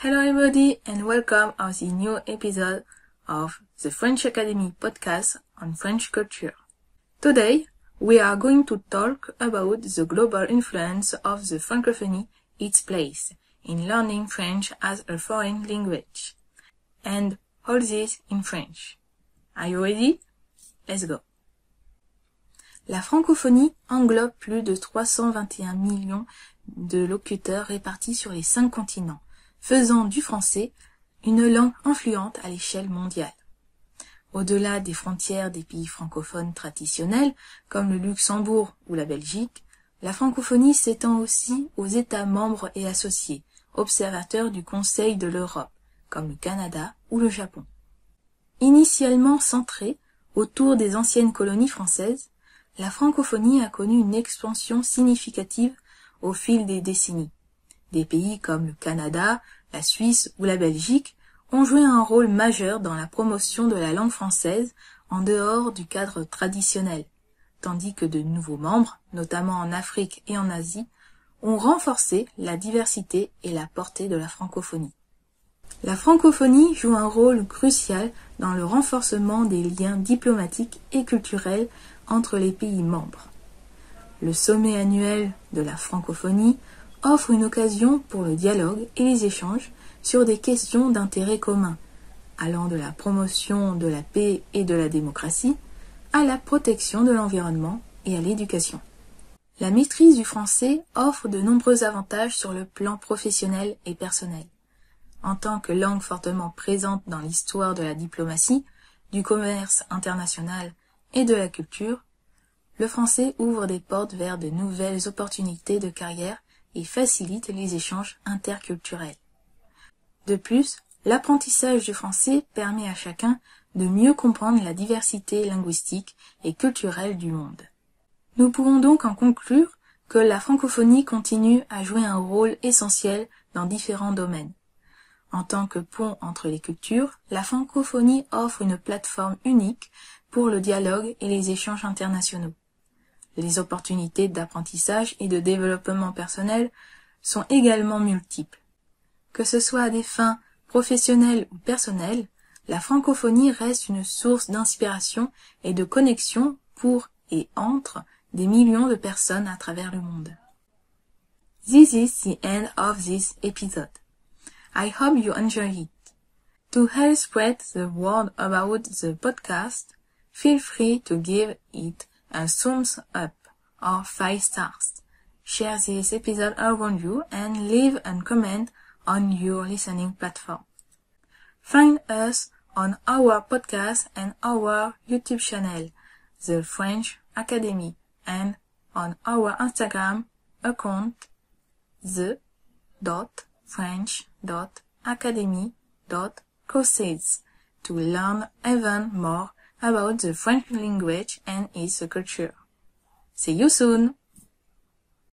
Hello everybody and welcome to the new episode of the French Academy podcast on French culture. Today, we are going to talk about the global influence of the Francophonie, its place in learning French as a foreign language, and all this in French. Are you ready? Let's go. La francophonie englobe plus de 321 millions de locuteurs répartis sur les 5 continents, faisant du français une langue influente à l'échelle mondiale. Au-delà des frontières des pays francophones traditionnels, comme le Luxembourg ou la Belgique, la francophonie s'étend aussi aux États membres et associés, observateurs du Conseil de l'Europe, comme le Canada ou le Japon. Initialement centrée autour des anciennes colonies françaises, la francophonie a connu une expansion significative au fil des décennies. Des pays comme le Canada, la Suisse ou la Belgique ont joué un rôle majeur dans la promotion de la langue française en dehors du cadre traditionnel, tandis que de nouveaux membres, notamment en Afrique et en Asie, ont renforcé la diversité et la portée de la francophonie. La francophonie joue un rôle crucial dans le renforcement des liens diplomatiques et culturels entre les pays membres. Le sommet annuel de la francophonie offre une occasion pour le dialogue et les échanges sur des questions d'intérêt commun, allant de la promotion de la paix et de la démocratie à la protection de l'environnement et à l'éducation. La maîtrise du français offre de nombreux avantages sur le plan professionnel et personnel. En tant que langue fortement présente dans l'histoire de la diplomatie, du commerce international et de la culture, le français ouvre des portes vers de nouvelles opportunités de carrière et facilite les échanges interculturels. De plus, l'apprentissage du français permet à chacun de mieux comprendre la diversité linguistique et culturelle du monde. Nous pouvons donc en conclure que la francophonie continue à jouer un rôle essentiel dans différents domaines. En tant que pont entre les cultures, la francophonie offre une plateforme unique pour le dialogue et les échanges internationaux. Les opportunités d'apprentissage et de développement personnel sont également multiples. Que ce soit à des fins professionnelles ou personnelles, la francophonie reste une source d'inspiration et de connexion pour et entre des millions de personnes à travers le monde. This is the end of this episode. I hope you enjoy it. To help spread the word about the podcast, feel free to give it a thumbs up or 5 stars. Share this episode around you and leave a comment on your listening platform. Find us on our podcast and our YouTube channel, The French Academy, and on our Instagram account, the.french.academy.courses, to learn even more about the French language and its culture. See you soon!